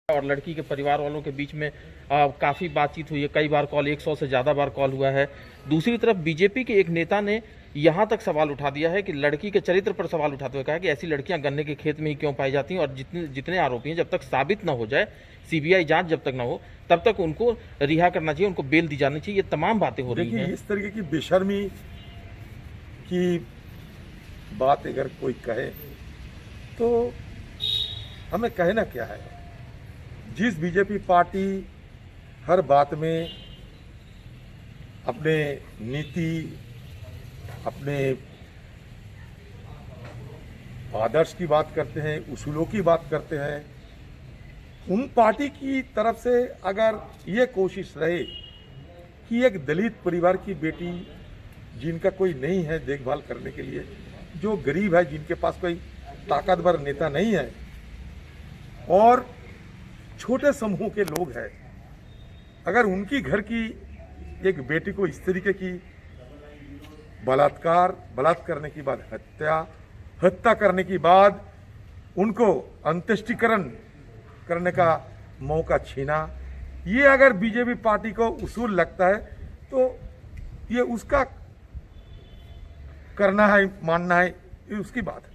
और लड़की के परिवार वालों के बीच में काफ़ी बातचीत हुई है। कई बार कॉल, 100 से ज़्यादा बार कॉल हुआ है। दूसरी तरफ बीजेपी के एक नेता ने यहाँ तक सवाल उठा दिया है कि लड़की के चरित्र पर सवाल उठाते हुए कहा कि ऐसी लड़कियां गन्ने के खेत में ही क्यों पाई जाती हैं, और जितने आरोपी हैं जब तक साबित न हो जाए, सीबीआई जांच जब तक न हो, तब तक उनको रिहा करना चाहिए, उनको बेल दी जानी चाहिए। ये तमाम बातें हो रही हैं। इस तरीके की बेशर्मी की बात अगर कोई कहे तो हमें कहना क्या है। जिस बीजेपी पार्टी हर बात में अपने नीति, अपने आदर्श की बात करते हैं, उसूलों की बात करते हैं, उन पार्टी की तरफ से अगर ये कोशिश रहे कि एक दलित परिवार की बेटी जिनका कोई नहीं है देखभाल करने के लिए, जो गरीब है, जिनके पास कोई ताकतवर नेता नहीं है और छोटे समूह के लोग हैं, अगर उनकी घर की एक बेटी को इस तरीके की बलात्कार करने के बाद हत्या करने के बाद उनको अंत्येष्टिकरण करने का मौका छीना, ये अगर बीजेपी पार्टी को उसूल लगता है तो ये उसका करना है, मानना है, ये उसकी बात है।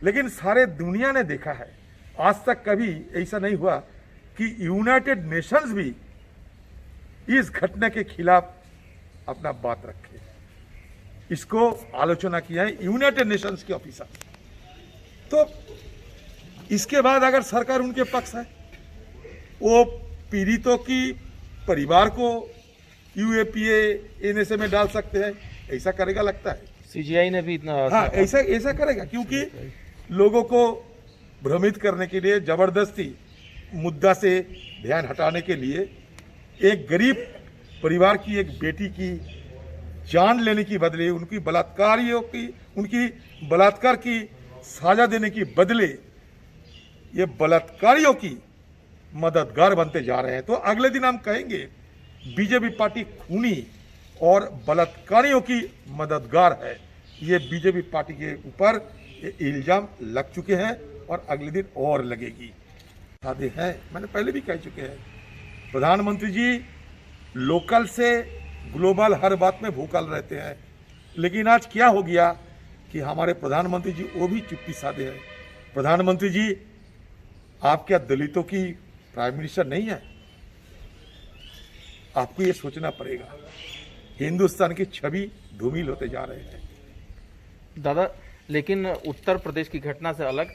लेकिन सारे दुनिया ने देखा है, आज तक कभी ऐसा नहीं हुआ कि यूनाइटेड नेशंस भी इस घटना के खिलाफ अपना बात रखे। इसको आलोचना किया है यूनाइटेड नेशंस के ऑफिसर। तो इसके बाद अगर सरकार उनके पक्ष है, वो पीड़ितों की परिवार को यूएपीए एनएसए में डाल सकते हैं, ऐसा करेगा लगता है। सीजीआई ने भी हाँ, ऐसा करेगा, क्योंकि लोगों को भ्रमित करने के लिए, जबरदस्ती मुद्दा से ध्यान हटाने के लिए, एक गरीब परिवार की एक बेटी की जान लेने की बदले, उनकी बलात्कार की साजा देने की बदले ये बलात्कारियों की मददगार बनते जा रहे हैं। तो अगले दिन हम कहेंगे बीजेपी पार्टी खूनी और बलात्कारियों की मददगार है। ये बीजेपी पार्टी के ऊपर ये इल्जाम लग चुके हैं और अगले दिन और लगेगी। सादे हैं, मैंने पहले भी कह चुके हैं, प्रधानमंत्री जी लोकल से ग्लोबल हर बात में भूखल रहते हैं। लेकिन आज क्या हो गया कि हमारे प्रधानमंत्री जी वो भी चुप्पी साधे हैं। प्रधानमंत्री जी, आप क्या दलितों की प्राइम मिनिस्टर नहीं है? आपको ये सोचना पड़ेगा। हिंदुस्तान की छवि धूमिल होते जा रहे हैं दादा। लेकिन उत्तर प्रदेश की घटना से अलग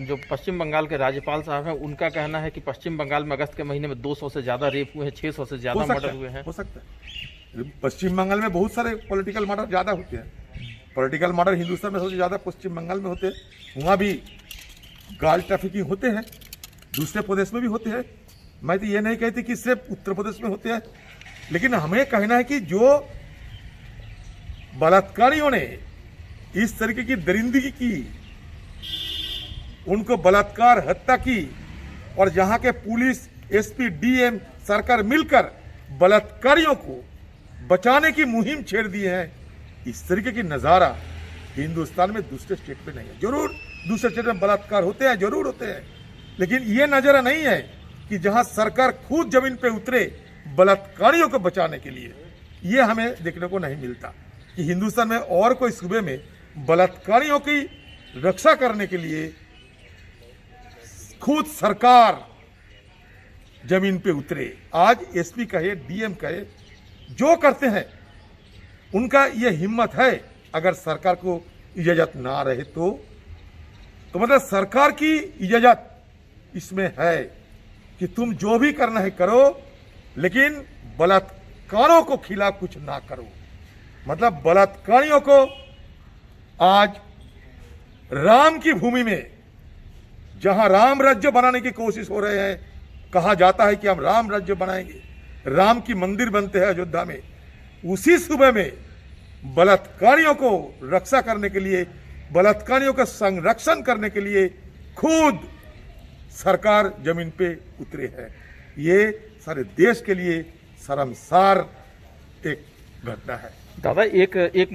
जो पश्चिम बंगाल के राज्यपाल साहब हैं, उनका कहना है कि पश्चिम बंगाल में अगस्त के महीने में 200 से ज्यादा रेप हुए हैं, 600 से ज्यादा मर्डर हुए हैं। हो सकता है। पश्चिम बंगाल में बहुत सारे पॉलिटिकल मर्डर ज्यादा होते हैं। पॉलिटिकल मर्डर हिंदुस्तान में सबसे ज्यादा पश्चिम बंगाल में होते हैं। वहाँ भी गार्ल ट्रैफिकिंग होते हैं, दूसरे प्रदेश में भी होते हैं। मैं तो ये नहीं कहती कि सिर्फ उत्तर प्रदेश में होते हैं, लेकिन हमें कहना है कि जो बलात्कारियों ने इस तरीके की दरिंदगी की, उनको बलात्कार हत्या की, और जहां के पुलिस, एसपी, डीएम, सरकार मिलकर बलात्कारियों को बचाने की मुहिम छेड़ दी है, इस तरीके की नजारा हिंदुस्तान में दूसरे स्टेट में नहीं है। जरूर दूसरे स्टेट में बलात्कार होते हैं, जरूर होते हैं, लेकिन यह नजारा नहीं है कि जहां सरकार खुद जमीन पे उतरे बलात्कारियों को बचाने के लिए। यह हमें देखने को नहीं मिलता कि हिंदुस्तान में और कोई सूबे में बलात्कारियों की रक्षा करने के लिए खुद सरकार जमीन पे उतरे। आज एसपी कहे, डीएम कहे, जो करते हैं उनका यह हिम्मत है। अगर सरकार को इजाजत ना रहे तो मतलब सरकार की इजाजत इसमें है कि तुम जो भी करना है करो, लेकिन बलात्कारों को खिलाफ कुछ ना करो। मतलब बलात्कारियों को आज राम की भूमि में, जहां राम राज्य बनाने की कोशिश हो रहे हैं, कहा जाता है कि हम राम राज्य बनाएंगे, राम की मंदिर बनते हैं अयोध्या में, उसी सूबे में बलात्कारियों को रक्षा करने के लिए, बलात्कारियों का संरक्षण करने के लिए खुद सरकार जमीन पे उतरे है। ये सारे देश के लिए शर्मसार एक घटना है। दादा, एक